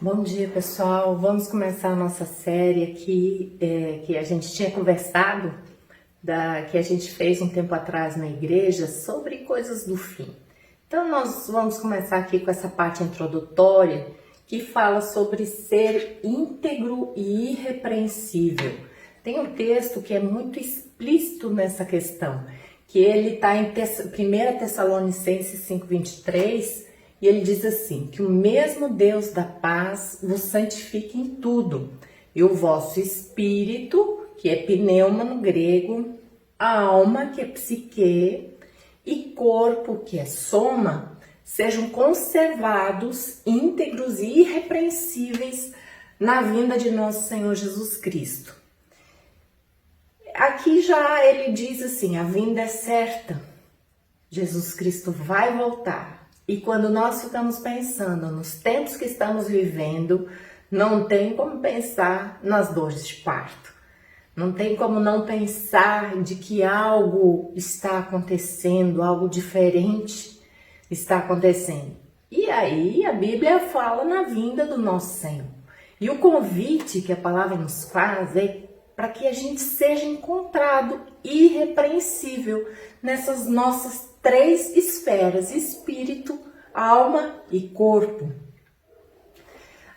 Bom dia, pessoal. Vamos começar a nossa série aqui, que a gente tinha conversado, que a gente fez um tempo atrás na igreja, sobre coisas do fim. Então, nós vamos começar aqui com essa parte introdutória, que fala sobre ser íntegro e irrepreensível. Tem um texto que é muito explícito nessa questão, que ele está em 1 Tessalonicenses 5:23, e ele diz assim, que o mesmo Deus da paz vos santifique em tudo, e o vosso espírito, que é pneuma no grego, a alma, que é psique, e corpo, que é soma, sejam conservados, íntegros e irrepreensíveis na vinda de nosso Senhor Jesus Cristo. Aqui já ele diz assim, a vinda é certa, Jesus Cristo vai voltar. E quando nós ficamos pensando nos tempos que estamos vivendo, não tem como pensar nas dores de parto. Não tem como não pensar de que algo está acontecendo, algo diferente está acontecendo. E aí a Bíblia fala na vinda do nosso Senhor. E o convite que a palavra nos faz é para que a gente seja encontrado irrepreensível nessas nossas três esferas, espírito, alma e corpo.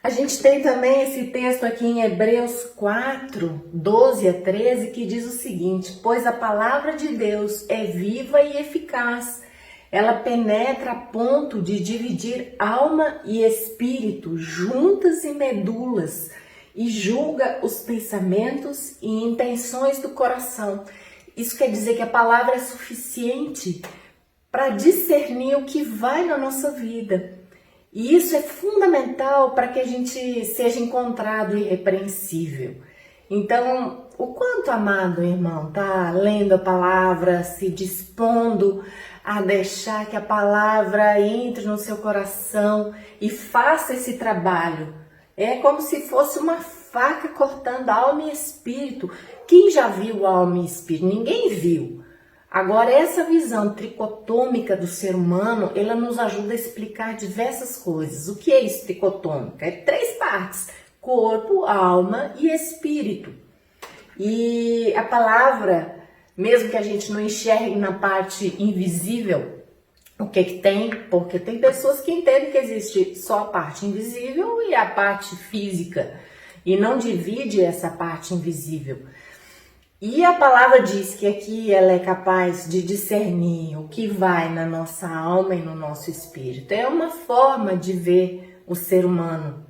A gente tem também esse texto aqui em Hebreus 4, 12 a 13, que diz o seguinte, pois a palavra de Deus é viva e eficaz, ela penetra a ponto de dividir alma e espírito, juntas e medulas, e julga os pensamentos e intenções do coração. Isso quer dizer que a palavra é suficiente para discernir o que vai na nossa vida. E isso é fundamental para que a gente seja encontrado irrepreensível. Então, o quanto, amado irmão, tá lendo a palavra, se dispondo a deixar que a palavra entre no seu coração e faça esse trabalho. É como se fosse uma faca cortando alma e espírito. Quem já viu alma e espírito? Ninguém viu. Agora, essa visão tricotômica do ser humano, ela nos ajuda a explicar diversas coisas. O que é isso tricotômica? É três partes, corpo, alma e espírito. E a palavra, mesmo que a gente não enxergue na parte invisível, o que tem? Porque tem pessoas que entendem que existe só a parte invisível e a parte física, e não divide essa parte invisível. E a palavra diz que aqui ela é capaz de discernir o que vai na nossa alma e no nosso espírito. É uma forma de ver o ser humano.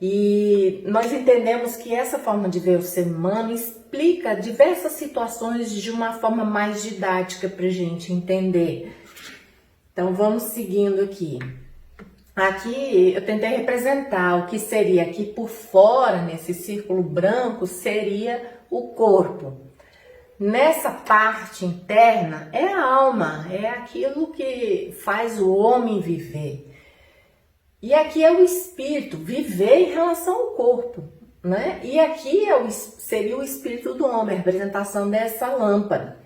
E nós entendemos que essa forma de ver o ser humano explica diversas situações de uma forma mais didática para a gente entender. Então vamos seguindo aqui. Aqui eu tentei representar o que seria aqui por fora, nesse círculo branco, seria o corpo. Nessa parte interna é a alma, é aquilo que faz o homem viver. E aqui é o espírito, viver em relação ao corpo, né? E aqui seria o espírito do homem, a representação dessa lâmpada.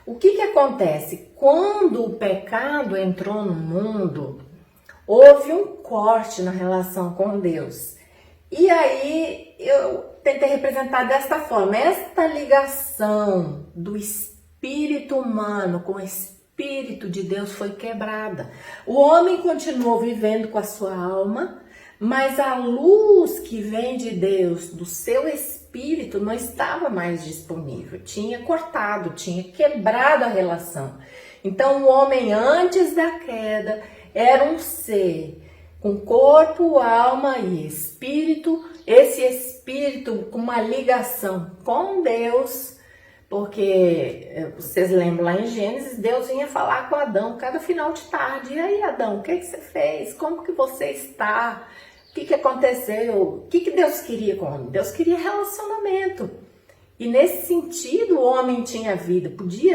O que acontece? Quando o pecado entrou no mundo, houve um corte na relação com Deus. E aí eu tentei representar desta forma, esta ligação do espírito humano com o espírito de Deus foi quebrada. O homem continuou vivendo com a sua alma, mas a luz que vem de Deus, do seu espírito, não estava mais disponível. Tinha cortado, tinha quebrado a relação. Então o homem antes da queda era um ser com corpo, alma e espírito, esse espírito com uma ligação com Deus, porque vocês lembram lá em Gênesis, Deus vinha falar com Adão cada final de tarde. E aí, Adão, o que você fez? Como que você está? O que aconteceu? O que Deus queria com o homem? Deus queria relacionamento. E nesse sentido o homem tinha vida,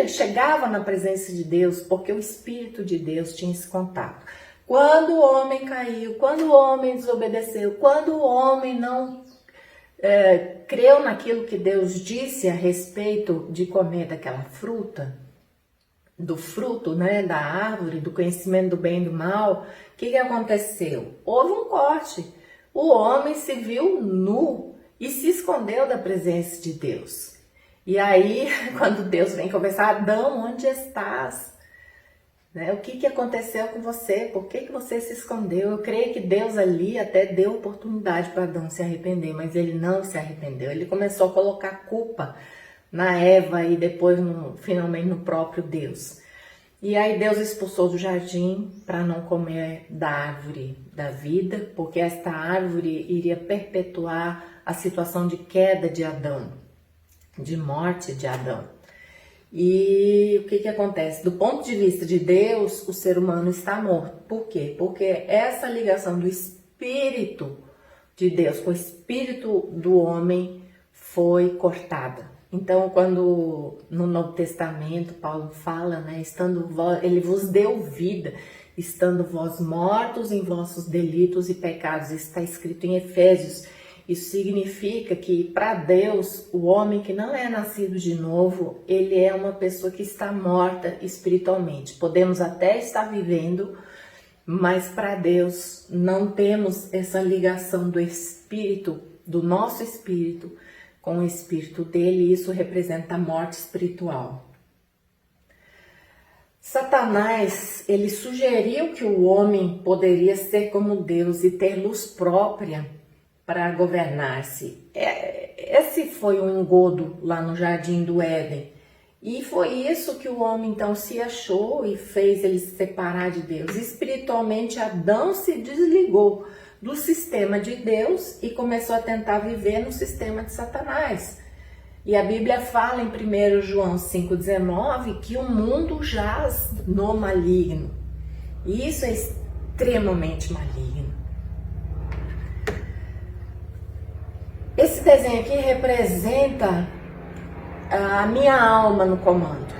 chegava na presença de Deus, porque o Espírito de Deus tinha esse contato. Quando o homem caiu, quando o homem desobedeceu, quando o homem não creu naquilo que Deus disse a respeito de comer daquela fruta, do fruto, né, da árvore, do conhecimento do bem e do mal, o que aconteceu? Houve um corte. o homem se viu nu e se escondeu da presença de Deus. E aí, quando Deus vem conversar, Adão, onde estás? Né? O que aconteceu com você? Por que você se escondeu? Eu creio que Deus ali até deu oportunidade para Adão se arrepender, mas ele não se arrependeu. Ele começou a colocar culpa na Eva e depois, finalmente, no próprio Deus. E aí Deus expulsou do jardim para não comer da árvore da vida, porque esta árvore iria perpetuar a situação de queda de Adão, de morte de Adão. E o que acontece? Do ponto de vista de Deus, o ser humano está morto. Por quê? Porque essa ligação do Espírito de Deus com o Espírito do homem foi cortada. Então, quando no Novo Testamento Paulo fala, né, ele vos deu vida, estando vós mortos em vossos delitos e pecados, isso está escrito em Efésios. Isso significa que para Deus, o homem que não é nascido de novo, ele é uma pessoa que está morta espiritualmente. Podemos até estar vivendo, mas para Deus não temos essa ligação do Espírito, do nosso Espírito, com o Espírito dele, e isso representa a morte espiritual. Satanás, ele sugeriu que o homem poderia ser como Deus e ter luz própria para governar-se. Esse foi o engodo lá no Jardim do Éden. E foi isso que o homem então se achou e fez ele se separar de Deus. Espiritualmente, Adão se desligou do sistema de Deus e começou a tentar viver no sistema de Satanás. E a Bíblia fala em 1 João 5,19 que o mundo jaz no maligno. E isso é extremamente maligno. Esse desenho aqui representa a minha alma no comando.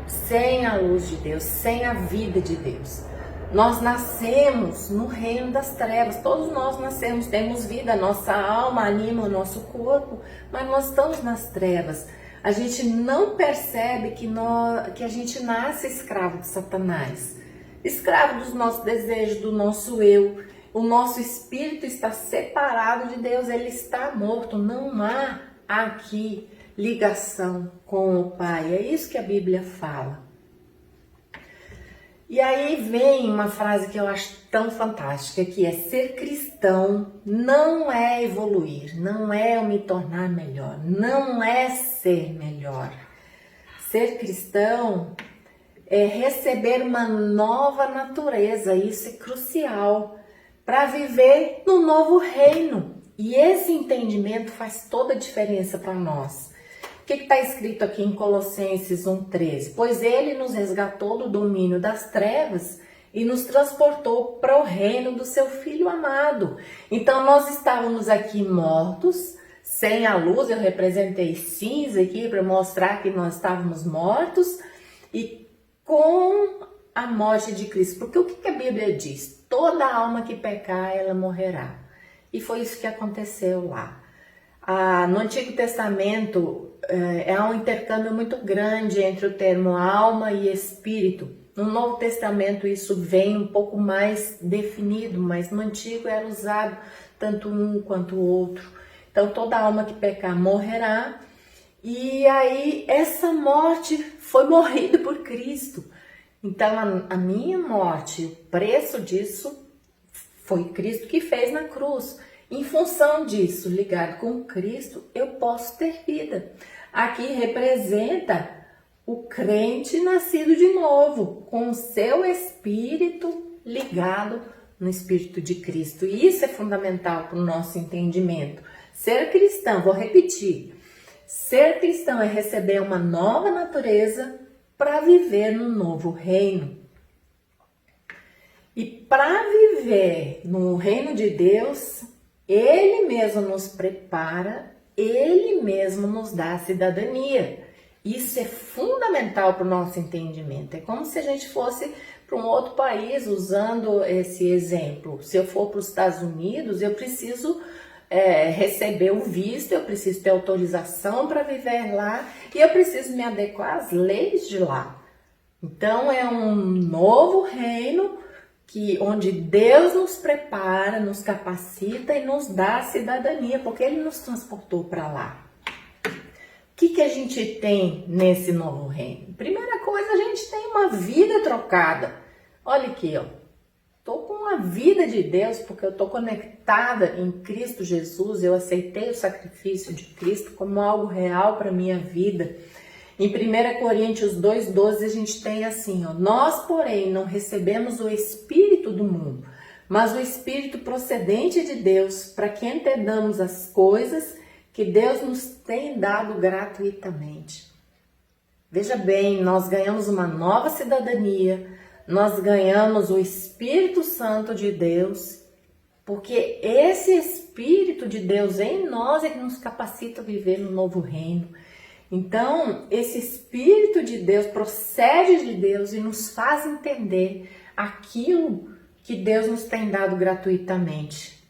Sem a luz de Deus, sem a vida de Deus. Nós nascemos no reino das trevas, todos nós nascemos, temos vida, nossa alma anima o nosso corpo, mas nós estamos nas trevas. A gente não percebe que a gente nasce escravo de Satanás, escravo dos nossos desejos, do nosso eu. O nosso espírito está separado de Deus, ele está morto, não há aqui ligação com o Pai, é isso que a Bíblia fala. E aí vem uma frase que eu acho tão fantástica, que é: ser cristão não é evoluir, não é eu me tornar melhor, não é ser melhor. Ser cristão é receber uma nova natureza, isso é crucial para viver no novo reino. E esse entendimento faz toda a diferença para nós. O que está escrito aqui em Colossenses 1,13? Pois ele nos resgatou do domínio das trevas e nos transportou para o reino do seu Filho amado. Então nós estávamos aqui mortos, sem a luz. Eu representei cinza aqui para mostrar que nós estávamos mortos, e com a morte de Cristo. Porque o que a Bíblia diz? Toda alma que pecar, ela morrerá. E foi isso que aconteceu lá. No Antigo Testamento é um intercâmbio muito grande entre o termo alma e espírito. No Novo Testamento isso vem um pouco mais definido, mas no Antigo era usado tanto um quanto o outro. Então toda alma que pecar morrerá. E aí essa morte foi morrida por Cristo. Então a minha morte, o preço disso foi Cristo que fez na cruz. Em função disso, ligado com Cristo, eu posso ter vida. Aqui representa o crente nascido de novo, com o seu espírito ligado no Espírito de Cristo. E isso é fundamental para o nosso entendimento. Ser cristão, vou repetir, ser cristão é receber uma nova natureza para viver no novo reino. E para viver no reino de Deus, Ele mesmo nos prepara, Ele mesmo nos dá a cidadania. Isso é fundamental para o nosso entendimento. É como se a gente fosse para um outro país, usando esse exemplo. Se eu for para os Estados Unidos, eu preciso receber o visto, eu preciso ter autorização para viver lá e eu preciso me adequar às leis de lá. Então é um novo reino onde Deus nos prepara, nos capacita e nos dá a cidadania, porque Ele nos transportou para lá. O que a gente tem nesse novo reino? Primeira coisa, a gente tem uma vida trocada. Olha aqui, ó. Estou com a vida de Deus porque eu estou conectada em Cristo Jesus. Eu aceitei o sacrifício de Cristo como algo real para a minha vida. Em 1 Coríntios 2,12 a gente tem assim, ó, nós, porém, não recebemos o Espírito do mundo, mas o Espírito procedente de Deus, para que entendamos as coisas que Deus nos tem dado gratuitamente. Veja bem, nós ganhamos uma nova cidadania, nós ganhamos o Espírito Santo de Deus, porque esse Espírito de Deus em nós é que nos capacita a viver no novo reino. Então, esse Espírito de Deus procede de Deus e nos faz entender aquilo que Deus nos tem dado gratuitamente.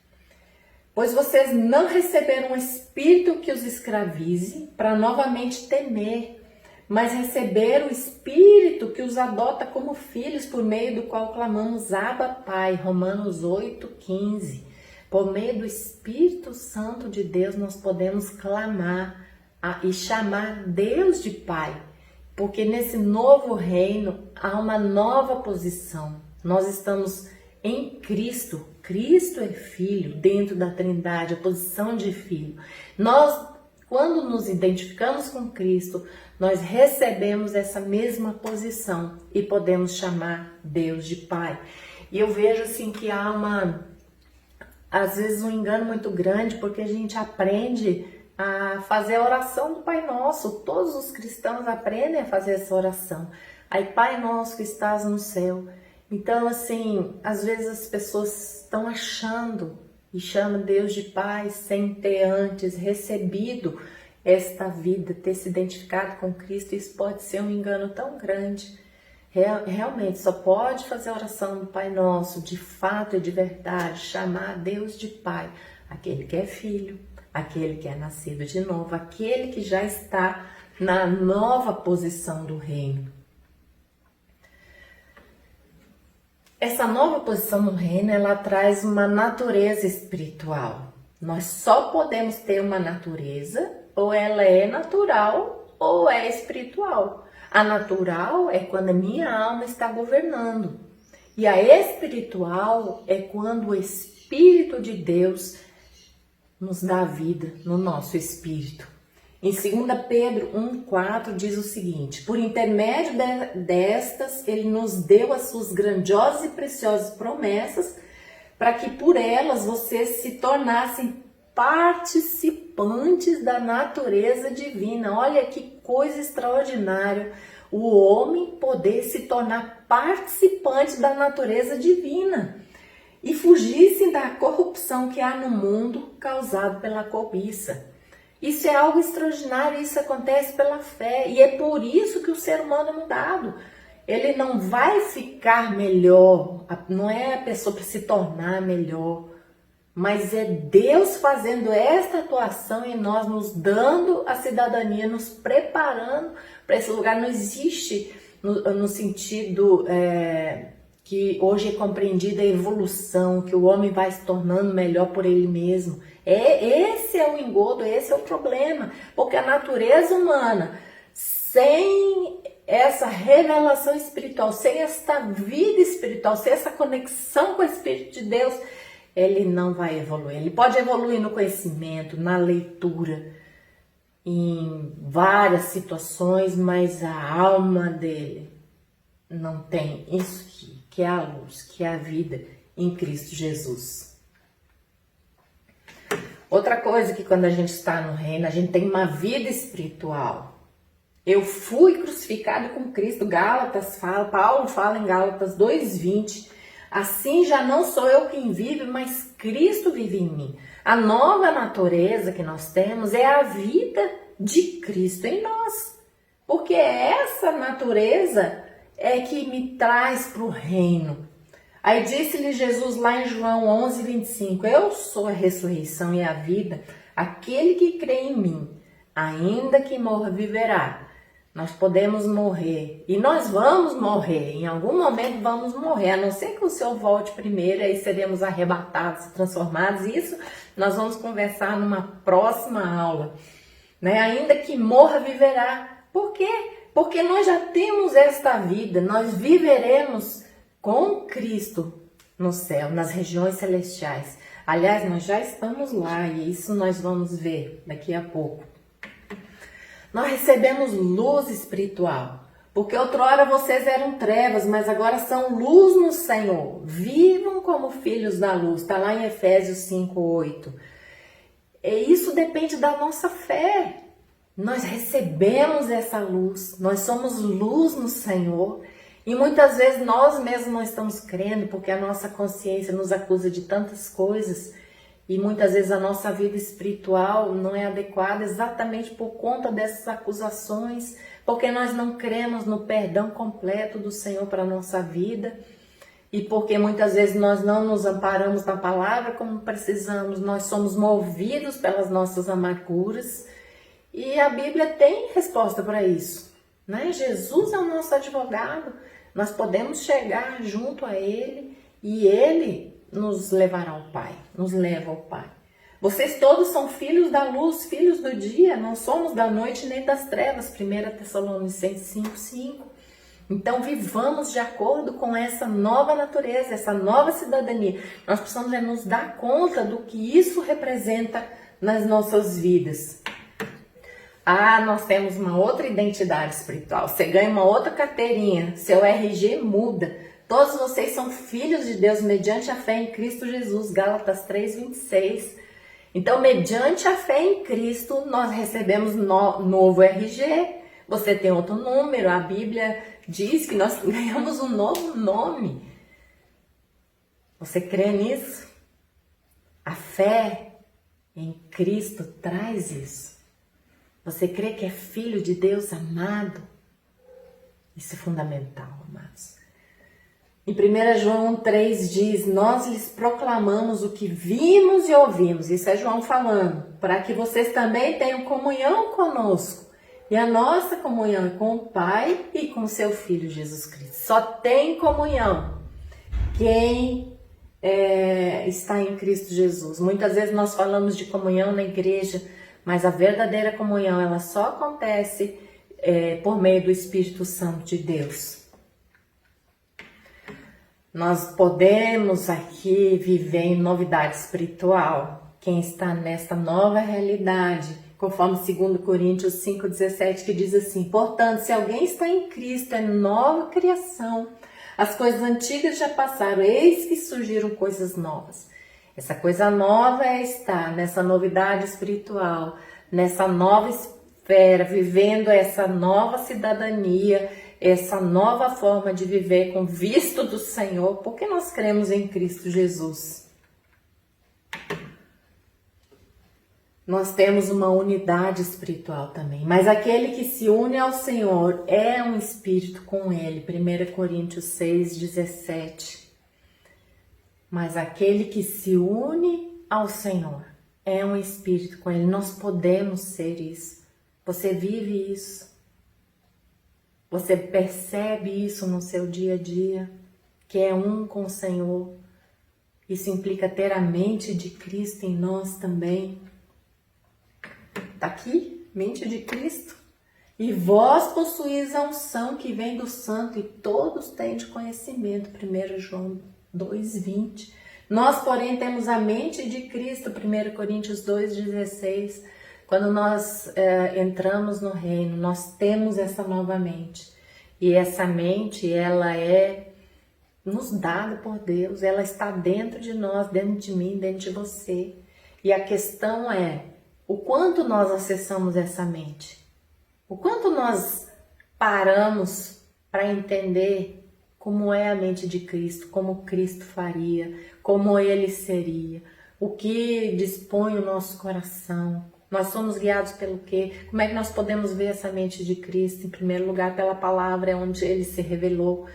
Pois vocês não receberam um espírito que os escravize para novamente temer, mas receberam o Espírito que os adota como filhos, por meio do qual clamamos Abba, Pai. Romanos 8,15. Por meio do Espírito Santo de Deus nós podemos clamar e chamar Deus de Pai, porque nesse novo reino há uma nova posição. Nós estamos em Cristo. Cristo é Filho dentro da Trindade, a posição de Filho. Nós, quando nos identificamos com Cristo, nós recebemos essa mesma posição e podemos chamar Deus de Pai. E eu vejo assim que há às vezes um engano muito grande, porque a gente aprende a fazer a oração do Pai Nosso. Todos os cristãos aprendem a fazer essa oração. Aí, Pai Nosso que estás no céu. Então, assim, às vezes as pessoas estão achando e chamam Deus de Pai sem ter antes recebido esta vida, ter se identificado com Cristo. Isso pode ser um engano tão grande. Realmente, só pode fazer a oração do Pai Nosso, de fato e de verdade, chamar Deus de Pai, aquele que é filho, aquele que é nascido de novo, aquele que já está na nova posição do reino. Essa nova posição no reino, ela traz uma natureza espiritual. Nós só podemos ter uma natureza, ou ela é natural, ou é espiritual. A natural é quando a minha alma está governando. E a espiritual é quando o Espírito de Deus nos dá vida no nosso espírito. Em 2 Pedro 1,4 diz o seguinte: por intermédio destas, ele nos deu as suas grandiosas e preciosas promessas, para que por elas vocês se tornassem participantes da natureza divina. Olha que coisa extraordinária, o homem poder se tornar participante da natureza divina e fugissem da corrupção que há no mundo causado pela cobiça. Isso é algo extraordinário, isso acontece pela fé, e é por isso que o ser humano é mudado. Ele não vai ficar melhor, não é a pessoa para se tornar melhor, mas é Deus fazendo esta atuação em nós, nos dando a cidadania, nos preparando para esse lugar. Não existe no sentido que hoje é compreendida a evolução, que o homem vai se tornando melhor por ele mesmo. Esse é o engodo, esse é o problema, porque a natureza humana, sem essa revelação espiritual, sem esta vida espiritual, sem essa conexão com o Espírito de Deus, ele não vai evoluir. Ele pode evoluir no conhecimento, na leitura, em várias situações, mas a alma dele não tem isso aqui, que é a luz, que é a vida em Cristo Jesus. Outra coisa que quando a gente está no reino, a gente tem uma vida espiritual. Eu fui crucificado com Cristo, Gálatas fala, Paulo fala em Gálatas 2,20, assim já não sou eu quem vive, mas Cristo vive em mim. A nova natureza que nós temos é a vida de Cristo em nós, porque essa natureza é que me traz para o reino. Aí disse-lhe Jesus lá em João 11,25, eu sou a ressurreição e a vida, aquele que crê em mim, ainda que morra, viverá. Nós podemos morrer, e nós vamos morrer, em algum momento vamos morrer, a não ser que o Senhor volte primeiro, aí seremos arrebatados, transformados, e isso nós vamos conversar numa próxima aula, né? Ainda que morra, viverá. Por quê? Porque nós já temos esta vida, nós viveremos com Cristo no céu, nas regiões celestiais. Aliás, nós já estamos lá, e isso nós vamos ver daqui a pouco. Nós recebemos luz espiritual, porque outrora vocês eram trevas, mas agora são luz no Senhor. Vivam como filhos da luz, está lá em Efésios 5:8. E isso depende da nossa fé. Nós recebemos essa luz, nós somos luz no Senhor, e muitas vezes nós mesmos não estamos crendo, porque a nossa consciência nos acusa de tantas coisas. E muitas vezes a nossa vida espiritual não é adequada exatamente por conta dessas acusações, porque nós não cremos no perdão completo do Senhor para a nossa vida, e porque muitas vezes nós não nos amparamos na palavra como precisamos, nós somos movidos pelas nossas amarguras, e a Bíblia tem resposta para isso, né? Jesus é o nosso advogado, nós podemos chegar junto a Ele, e Ele nos levará ao Pai, nos leva ao Pai. Vocês todos são filhos da luz, filhos do dia, não somos da noite nem das trevas, 1 Tessalonicenses 5:5. Então vivamos de acordo com essa nova natureza, essa nova cidadania. Nós precisamos nos dar conta do que isso representa nas nossas vidas. Ah, nós temos uma outra identidade espiritual, você ganha uma outra carteirinha, seu RG muda. Todos vocês são filhos de Deus mediante a fé em Cristo Jesus, Gálatas 3:26. Então, mediante a fé em Cristo, nós recebemos novo RG. Você tem outro número, a Bíblia diz que nós ganhamos um novo nome. Você crê nisso? A fé em Cristo traz isso. Você crê que é filho de Deus amado? Isso é fundamental, amados. Em 1 João 3 diz, nós lhes proclamamos o que vimos e ouvimos. Isso é João falando, para que vocês também tenham comunhão conosco. E a nossa comunhão é com o Pai e com seu Filho Jesus Cristo. Só tem comunhão quem está em Cristo Jesus. Muitas vezes nós falamos de comunhão na igreja, mas a verdadeira comunhão ela só acontece por meio do Espírito Santo de Deus. Nós podemos aqui viver em novidade espiritual. Quem está nessa nova realidade, conforme 2 Coríntios 5:17, que diz assim, portanto, se alguém está em Cristo, é nova criação. As coisas antigas já passaram, eis que surgiram coisas novas. Essa coisa nova é estar nessa novidade espiritual, nessa nova esfera, vivendo essa nova cidadania, essa nova forma de viver com visto do Senhor, porque nós cremos em Cristo Jesus. Nós temos uma unidade espiritual também, mas aquele que se une ao Senhor é um espírito com Ele, 1 Coríntios 6:17. Mas aquele que se une ao Senhor é um espírito com Ele, nós podemos ser isso. Você vive isso? Você percebe isso no seu dia a dia, que é um com o Senhor? Isso implica ter a mente de Cristo em nós também. Está aqui, mente de Cristo. E vós possuís a unção que vem do Santo, e todos têm de conhecimento, 1 João 2:20. Nós, porém, temos a mente de Cristo, 1 Coríntios 2:16. Quando nós entramos no reino, nós temos essa nova mente. E essa mente, ela é nos dada por Deus, ela está dentro de nós, dentro de mim, dentro de você. E a questão é, o quanto nós acessamos essa mente? O quanto nós paramos para entender como é a mente de Cristo, como Cristo faria, como Ele seria, o que dispõe o nosso coração? Nós somos guiados pelo quê? Como é que nós podemos ver essa mente de Cristo? Em primeiro lugar, pela palavra, onde Ele se revelou.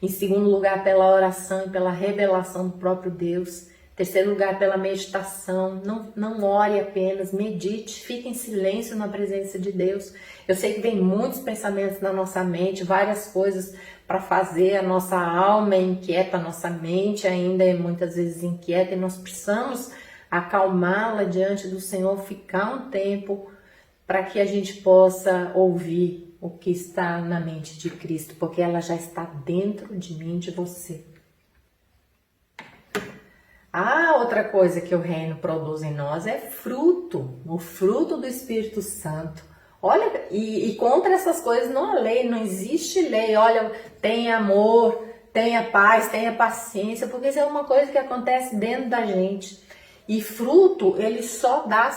Em segundo lugar, pela oração e pela revelação do próprio Deus. Terceiro lugar, pela meditação. Não ore apenas, medite, fique em silêncio na presença de Deus. Eu sei que vem muitos pensamentos na nossa mente, várias coisas para fazer, a nossa alma é inquieta, a nossa mente ainda é muitas vezes inquieta e nós precisamos acalmá-la diante do Senhor, ficar um tempo para que a gente possa ouvir o que está na mente de Cristo, porque ela já está dentro de mim, de você. A outra coisa que o reino produz em nós é fruto, o fruto do Espírito Santo. Olha, e contra essas coisas não há lei, não existe lei. Olha, tenha amor, tenha paz, tenha paciência, porque isso é uma coisa que acontece dentro da gente. E fruto, ele só dá,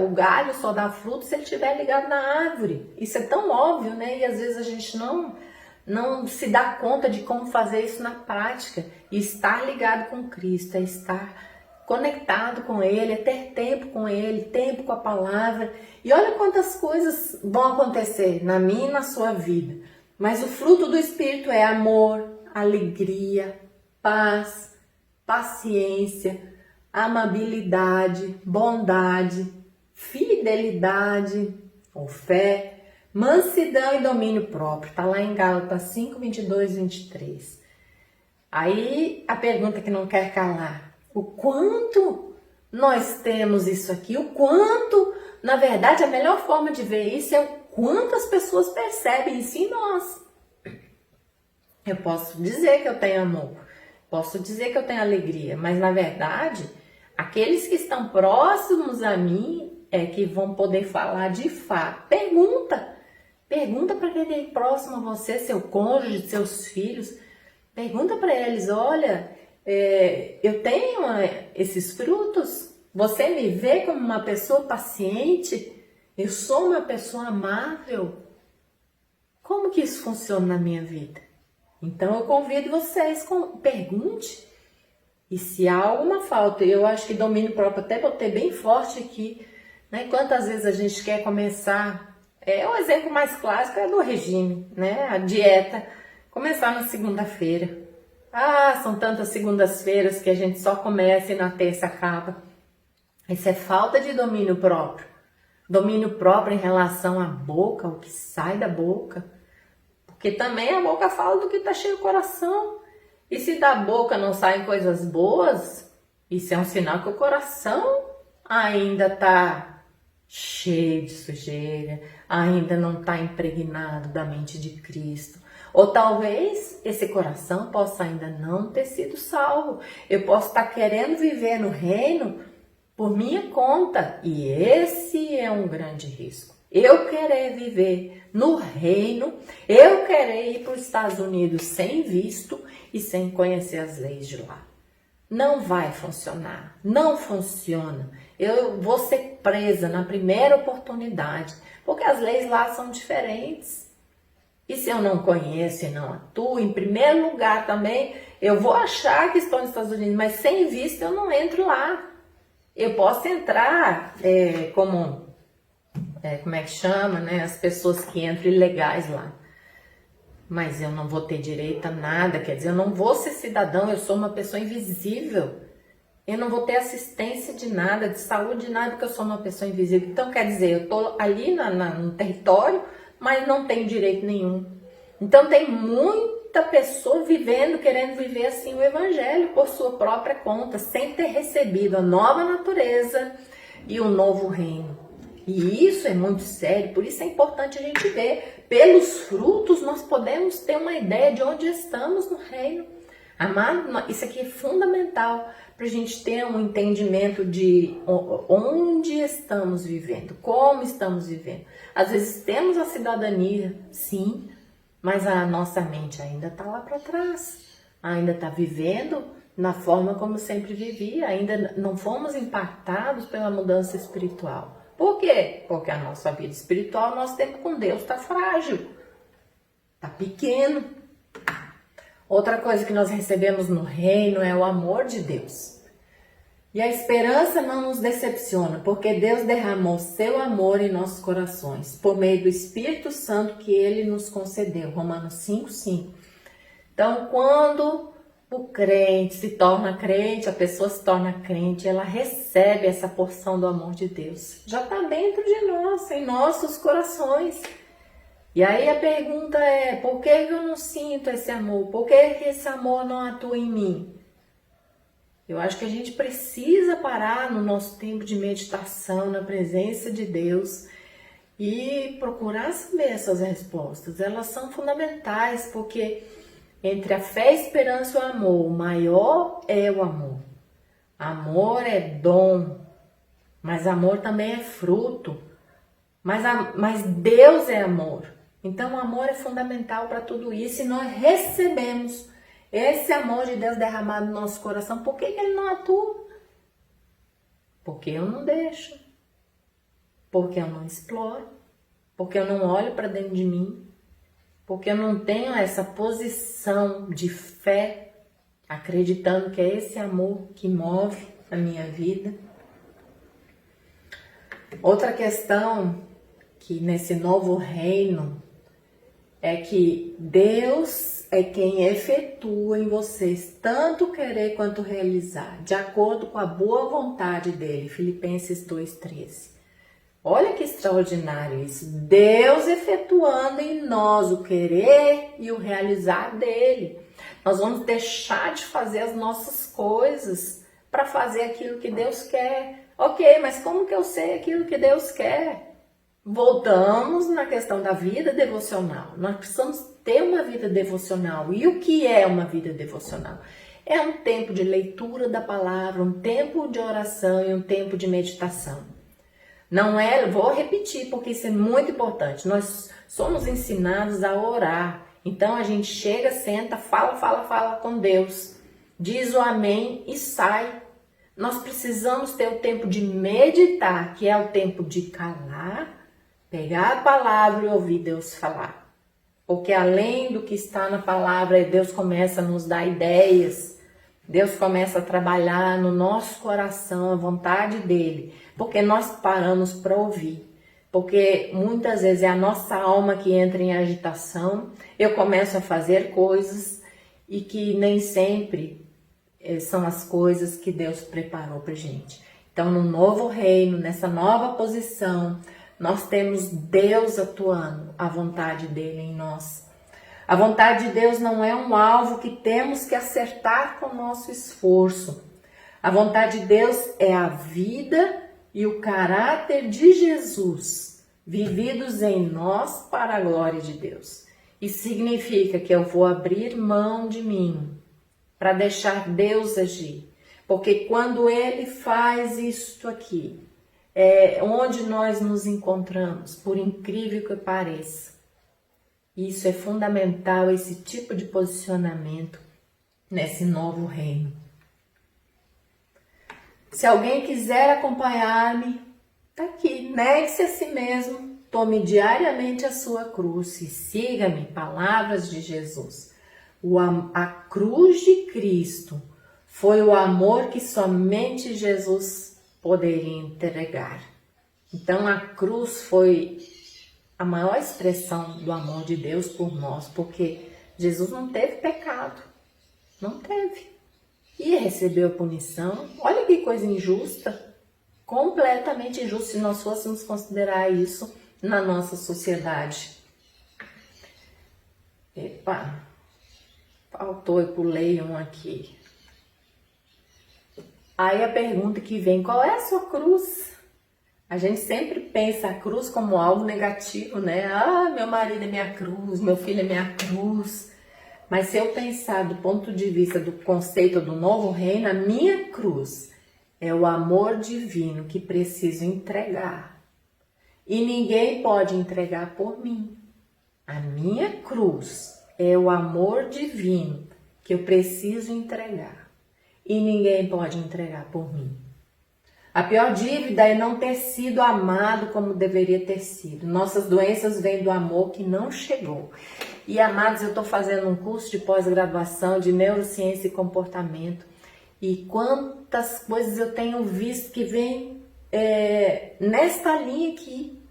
o galho só dá fruto se ele estiver ligado na árvore. Isso é tão óbvio, né? E às vezes a gente não se dá conta de como fazer isso na prática. E estar ligado com Cristo, é estar conectado com Ele, é ter tempo com Ele, tempo com a palavra. E olha quantas coisas vão acontecer na minha e na sua vida. Mas o fruto do Espírito é amor, alegria, paz, paciência, amabilidade, bondade, fidelidade ou fé, mansidão e domínio próprio. Está lá em Gálatas 5, 22, 23. Aí a pergunta que não quer calar: o quanto nós temos isso aqui? O quanto, na verdade, a melhor forma de ver isso é o quanto as pessoas percebem isso em nós. Eu posso dizer que eu tenho amor, posso dizer que eu tenho alegria, mas na verdade, aqueles que estão próximos a mim é que vão poder falar de fato. Pergunta para quem tem próximo a você, seu cônjuge, seus filhos. Pergunta para eles: olha, eu tenho esses frutos? Você me vê como uma pessoa paciente? Eu sou uma pessoa amável? Como que isso funciona na minha vida? Então eu convido vocês, pergunte. E se há alguma falta, eu acho que domínio próprio, até botei bem forte aqui, né? Quantas vezes a gente quer começar, o exemplo mais clássico é do regime, né? A dieta, começar na segunda-feira. São tantas segundas-feiras que a gente só começa e na terça acaba. Isso é falta de domínio próprio. Domínio próprio em relação à boca, o que sai da boca. Porque também a boca fala do que está cheio o coração. E se da boca não saem coisas boas, isso é um sinal que o coração ainda está cheio de sujeira, ainda não está impregnado da mente de Cristo. Ou talvez esse coração possa ainda não ter sido salvo. Eu posso estar querendo viver no reino por minha conta. E esse é um grande risco. Eu querer viver no reino, eu querer ir para os Estados Unidos sem visto e sem conhecer as leis de lá. Não vai funcionar, não funciona. Eu vou ser presa na primeira oportunidade, porque as leis lá são diferentes. E se eu não conheço e não atuo, em primeiro lugar também, eu vou achar que estou nos Estados Unidos, mas sem visto eu não entro lá. Eu posso entrar como é que chama, né? As pessoas que entram ilegais lá. Mas eu não vou ter direito a nada, quer dizer, eu não vou ser cidadão, eu sou uma pessoa invisível. Eu não vou ter assistência de nada, de saúde, de nada, porque eu sou uma pessoa invisível. Então, quer dizer, eu estou ali no território, mas não tenho direito nenhum. Então, tem muita pessoa vivendo, querendo viver assim o evangelho por sua própria conta, sem ter recebido a nova natureza e o novo reino. E isso é muito sério, por isso é importante a gente ver. Pelos frutos nós podemos ter uma ideia de onde estamos no reino. Amado, isso aqui é fundamental para a gente ter um entendimento de onde estamos vivendo, como estamos vivendo. Às vezes temos a cidadania, sim, mas a nossa mente ainda está lá para trás. Ainda está vivendo na forma como sempre vivia, ainda não fomos impactados pela mudança espiritual. Por quê? Porque a nossa vida espiritual, nosso tempo com Deus está frágil, está pequeno. Outra coisa que nós recebemos no reino é o amor de Deus. E a esperança não nos decepciona, porque Deus derramou seu amor em nossos corações, por meio do Espírito Santo que Ele nos concedeu. Romanos 5:5. Então, quando O crente se torna crente, a pessoa se torna crente, ela recebe essa porção do amor de Deus. Já está dentro de nós, em nossos corações. E aí a pergunta é, por que eu não sinto esse amor? Por que esse amor não atua em mim? Eu acho que a gente precisa parar no nosso tempo de meditação, na presença de Deus e procurar saber essas respostas. Elas são fundamentais, porque entre a fé, a esperança e o amor, o maior é o amor. Amor é dom, mas amor também é fruto. Mas Deus é amor. Então o amor é fundamental para tudo isso e nós recebemos esse amor de Deus derramado no nosso coração. Por que ele não atua? Porque eu não deixo. Porque eu não exploro. Porque eu não olho para dentro de mim. Porque eu não tenho essa posição de fé, acreditando que é esse amor que move a minha vida. Outra questão que nesse novo reino é que Deus é quem efetua em vocês tanto querer quanto realizar, de acordo com a boa vontade dele. Filipenses 2:13. Olha que extraordinário isso. Deus efetuando em nós o querer e o realizar dele. Nós vamos deixar de fazer as nossas coisas para fazer aquilo que Deus quer. Ok, mas como que eu sei aquilo que Deus quer? Voltamos na questão da vida devocional. Nós precisamos ter uma vida devocional. E o que é uma vida devocional? É um tempo de leitura da palavra, um tempo de oração e um tempo de meditação. Não é, vou repetir porque isso é muito importante. Nós somos ensinados a orar. Então a gente chega, senta, fala com Deus. Diz o amém e sai. Nós precisamos ter o tempo de meditar, que é o tempo de calar, pegar a palavra e ouvir Deus falar. Porque além do que está na palavra, Deus começa a nos dar ideias. Deus começa a trabalhar no nosso coração a vontade dele. Porque nós paramos para ouvir. Porque muitas vezes é a nossa alma que entra em agitação. Eu começo a fazer coisas e que nem sempre são as coisas que Deus preparou para gente. Então, no novo reino, nessa nova posição, nós temos Deus atuando, a vontade dele em nós. A vontade de Deus não é um alvo que temos que acertar com o nosso esforço. A vontade de Deus é a vida e o caráter de Jesus, vividos em nós para a glória de Deus. Isso significa que eu vou abrir mão de mim para deixar Deus agir. Porque quando Ele faz isto aqui, é onde nós nos encontramos, por incrível que pareça. Isso é fundamental, esse tipo de posicionamento nesse novo reino. Se alguém quiser acompanhar-me, está aqui, negue-se a si mesmo, tome diariamente a sua cruz e siga-me, palavras de Jesus. A cruz de Cristo foi o amor que somente Jesus poderia entregar. Então a cruz foi a maior expressão do amor de Deus por nós, porque Jesus não teve pecado, não teve. E recebeu punição. Olha que coisa injusta, completamente injusta se nós fôssemos considerar isso na nossa sociedade. Epa, faltou, eu pulei um aqui. Aí a pergunta que vem, qual é a sua cruz? A gente sempre pensa a cruz como algo negativo, né? Ah, meu marido é minha cruz, meu filho é minha cruz. Mas se eu pensar do ponto de vista do conceito do novo reino, a minha cruz é o amor divino que preciso entregar. E ninguém pode entregar por mim. A minha cruz é o amor divino que eu preciso entregar. E ninguém pode entregar por mim. A pior dívida é não ter sido amado como deveria ter sido. Nossas doenças vêm do amor que não chegou. E, amados, eu estou fazendo um curso de pós-graduação de neurociência e comportamento. E quantas coisas eu tenho visto que vem nesta linha aqui.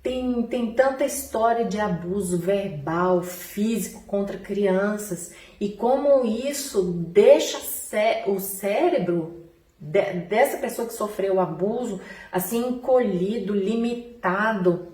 Tem tanta história de abuso verbal, físico contra crianças e como isso deixa o cérebro dessa pessoa que sofreu o abuso assim encolhido, limitado.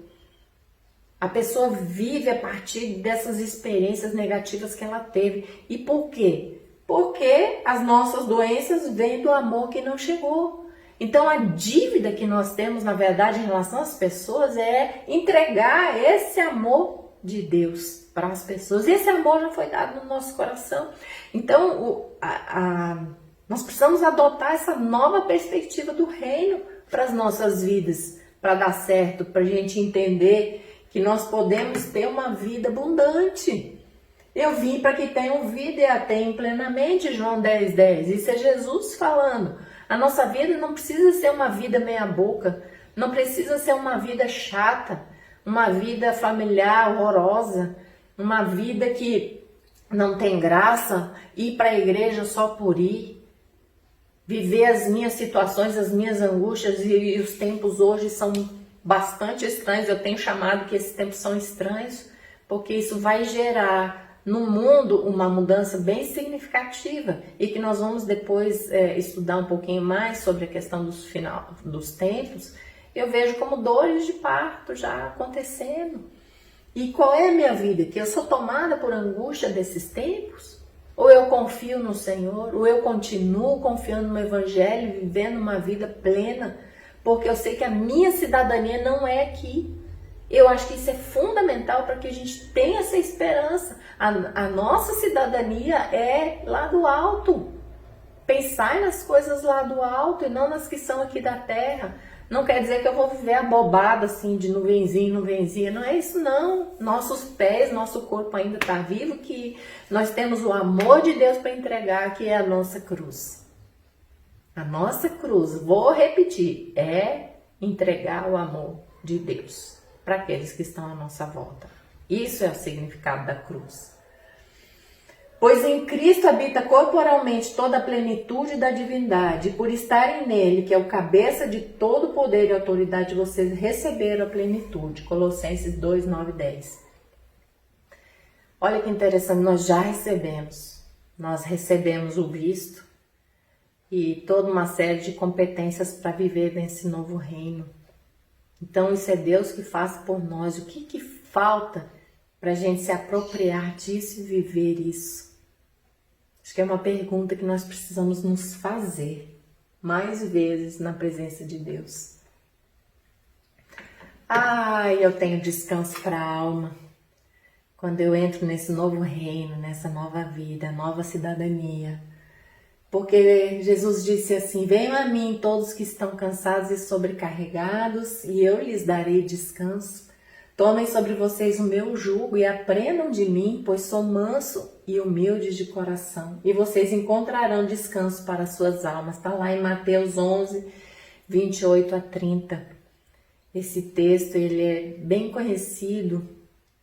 A pessoa vive a partir dessas experiências negativas que ela teve. E por quê? Porque as nossas doenças vêm do amor que não chegou. Então a dívida que nós temos, na verdade, em relação às pessoas é entregar esse amor de Deus para as pessoas. E esse amor já foi dado no nosso coração. Então nós precisamos adotar essa nova perspectiva do reino para as nossas vidas, para dar certo, para a gente entender que nós podemos ter uma vida abundante. Eu vim para que tenham vida e a tenham plenamente, João 10:10. Isso é Jesus falando. A nossa vida não precisa ser uma vida meia boca, não precisa ser uma vida chata, uma vida familiar horrorosa, uma vida que não tem graça, ir para a igreja só por ir, viver as minhas situações, as minhas angústias, e os tempos hoje são bastante estranhos. Eu tenho chamado que esses tempos são estranhos, porque isso vai gerar no mundo uma mudança bem significativa e que nós vamos depois estudar um pouquinho mais sobre a questão dos tempos. Eu vejo como dores de parto já acontecendo. E qual é a minha vida? Que eu sou tomada por angústia desses tempos? Ou eu confio no Senhor? Ou eu continuo confiando no Evangelho, vivendo uma vida plena? Porque eu sei que a minha cidadania não é aqui. Eu acho que isso é fundamental para que a gente tenha essa esperança. A nossa cidadania é lá do alto. Pensar nas coisas lá do alto e não nas que são aqui da terra. Não quer dizer que eu vou viver abobada assim, de nuvenzinha, nuvenzinha. Não é isso não. Nossos pés, nosso corpo ainda está vivo, que nós temos o amor de Deus para entregar, que é a nossa cruz. A nossa cruz, vou repetir, é entregar o amor de Deus para aqueles que estão à nossa volta. Isso é o significado da cruz. Pois em Cristo habita corporalmente toda a plenitude da divindade, e por estarem nele, que é o cabeça de todo o poder e autoridade, vocês receberam a plenitude. Colossenses 2, 9 e 10. Olha que interessante, nós já recebemos. Nós recebemos o visto e toda uma série de competências para viver nesse novo reino. Então isso é Deus que faz por nós. O que falta para a gente se apropriar disso e viver isso? Acho que é uma pergunta que nós precisamos nos fazer mais vezes na presença de Deus. Eu tenho descanso para a alma quando eu entro nesse novo reino, nessa nova vida, nova cidadania. Porque Jesus disse assim: venham a mim todos que estão cansados e sobrecarregados, e eu lhes darei descanso. Tomem sobre vocês o meu jugo e aprendam de mim, pois sou manso e humilde de coração. E vocês encontrarão descanso para as suas almas. Está lá em Mateus 11, 28 a 30. Esse texto ele é bem conhecido,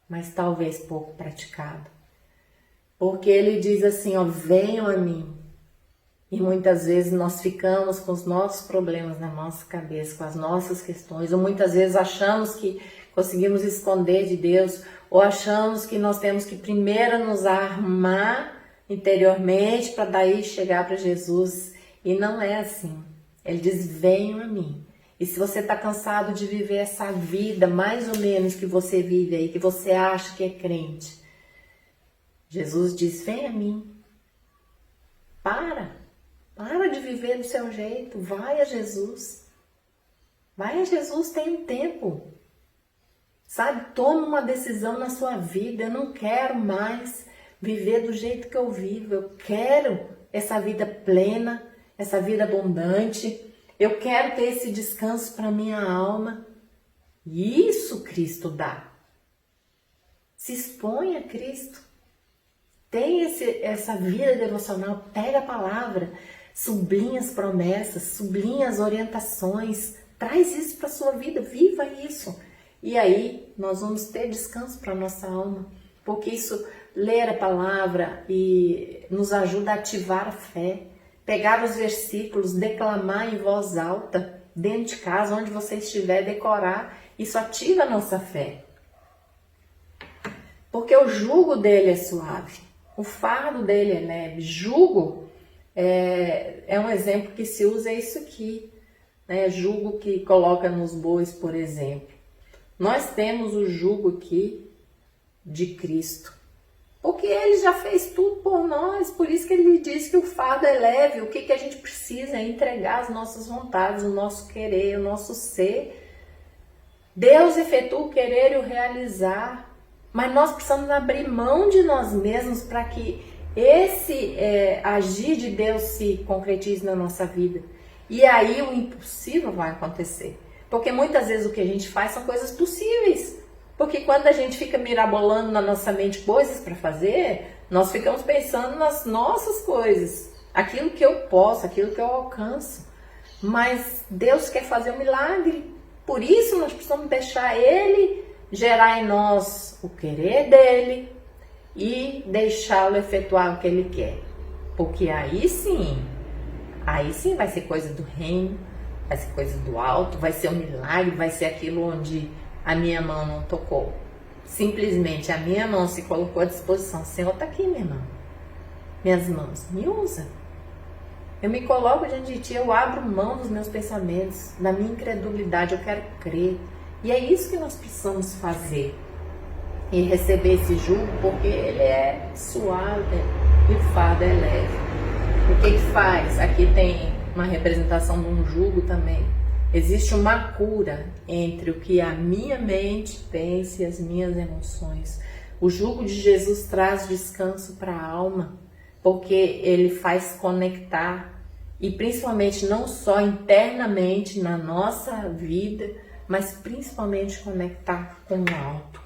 mas talvez pouco praticado. Porque ele diz assim, venham a mim. E muitas vezes nós ficamos com os nossos problemas na nossa cabeça, com as nossas questões, ou muitas vezes achamos que conseguimos esconder de Deus, ou achamos que nós temos que primeiro nos armar interiormente para daí chegar para Jesus. E não é assim. Ele diz, venham a mim. E se você está cansado de viver essa vida, mais ou menos que você vive aí, que você acha que é crente, Jesus diz, vem a mim. Para de viver do seu jeito, vai a Jesus. Vai a Jesus, tem um tempo. Sabe, toma uma decisão na sua vida. Eu não quero mais viver do jeito que eu vivo. Eu quero essa vida plena, essa vida abundante. Eu quero ter esse descanso para minha alma. E isso Cristo dá. Se expõe a Cristo. Tem essa vida devocional, pega a palavra, sublinha as promessas, sublinha as orientações, traz isso para a sua vida, viva isso. E aí nós vamos ter descanso para a nossa alma, porque isso, ler a palavra e nos ajuda a ativar a fé, pegar os versículos, declamar em voz alta, dentro de casa, onde você estiver, decorar Isso ativa a nossa fé. Porque o jugo dele é suave, o fardo dele é leve. Jugo é um exemplo que se usa, é isso aqui, né? Jugo que coloca nos bois, por exemplo. Nós temos o jugo aqui de Cristo, porque ele já fez tudo por nós, por isso que ele diz que o fardo é leve. O que a gente precisa é entregar as nossas vontades, o nosso querer, o nosso ser. Deus efetua o querer e o realizar, mas nós precisamos abrir mão de nós mesmos para que esse agir de Deus se concretize na nossa vida. E aí o impossível vai acontecer, porque muitas vezes o que a gente faz são coisas possíveis. Porque quando a gente fica mirabolando na nossa mente coisas para fazer, nós ficamos pensando nas nossas coisas, aquilo que eu posso, aquilo que eu alcanço. Mas Deus quer fazer um milagre. Por isso nós precisamos deixar Ele gerar em nós o querer dEle e deixá-lo efetuar o que Ele quer. Porque aí sim vai ser coisa do reino, vai ser coisa do alto, vai ser um milagre, vai ser aquilo onde a minha mão não tocou. Simplesmente a minha mão se colocou à disposição. Senhor, está aqui, minha mão. Minhas mãos, me usa. Eu me coloco diante de Ti, eu abro mão dos meus pensamentos, da minha incredulidade, eu quero crer. E é isso que nós precisamos fazer. E receber esse jugo, porque ele é suave e o fardo é leve. O que faz? Aqui tem uma representação de um jugo também. Existe uma cura entre o que a minha mente pensa e as minhas emoções. O jugo de Jesus traz descanso para a alma, porque ele faz conectar, e principalmente não só internamente na nossa vida, mas principalmente conectar com o alto.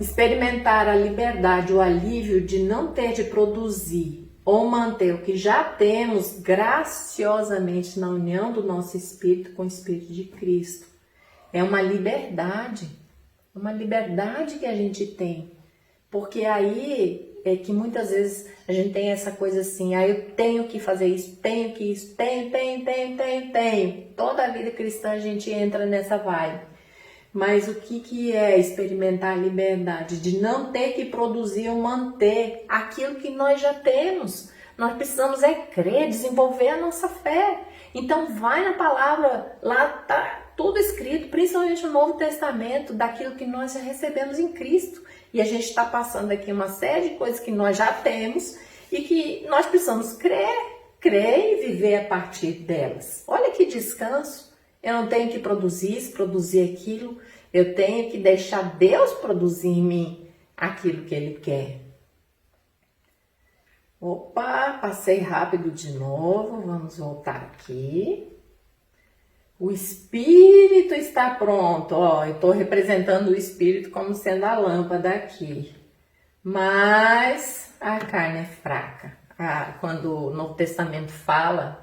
Experimentar a liberdade, o alívio de não ter de produzir ou manter o que já temos graciosamente na união do nosso espírito com o Espírito de Cristo. É uma liberdade que a gente tem. Porque aí é que muitas vezes a gente tem essa coisa assim, eu tenho que fazer isso, tenho. Toda a vida cristã a gente entra nessa vibe. Mas o que é experimentar a liberdade? De não ter que produzir ou manter aquilo que nós já temos. Nós precisamos crer, desenvolver a nossa fé. Então vai na palavra, lá está tudo escrito, principalmente no Novo Testamento, daquilo que nós já recebemos em Cristo. E a gente está passando aqui uma série de coisas que nós já temos e que nós precisamos crer e viver a partir delas. Olha que descanso. Eu não tenho que produzir isso, produzir aquilo. Eu tenho que deixar Deus produzir em mim aquilo que Ele quer. Opa, passei rápido de novo. Vamos voltar aqui. O Espírito está pronto. Ó, eu estou representando o Espírito como sendo a lâmpada aqui. Mas a carne é fraca. Quando o Novo Testamento fala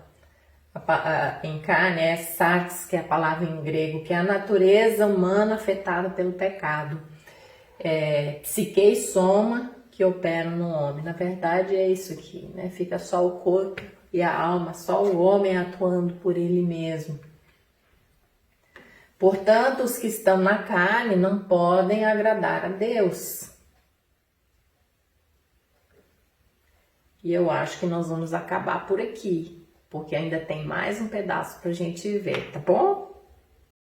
em carne, é sarx, que é a palavra em grego, que é a natureza humana afetada pelo pecado. Psique e soma que operam no homem. Na verdade é isso aqui, né? Fica só o corpo e a alma, só o homem atuando por ele mesmo. Portanto, os que estão na carne não podem agradar a Deus. E eu acho que nós vamos acabar por aqui, porque ainda tem mais um pedaço para a gente ver, tá bom?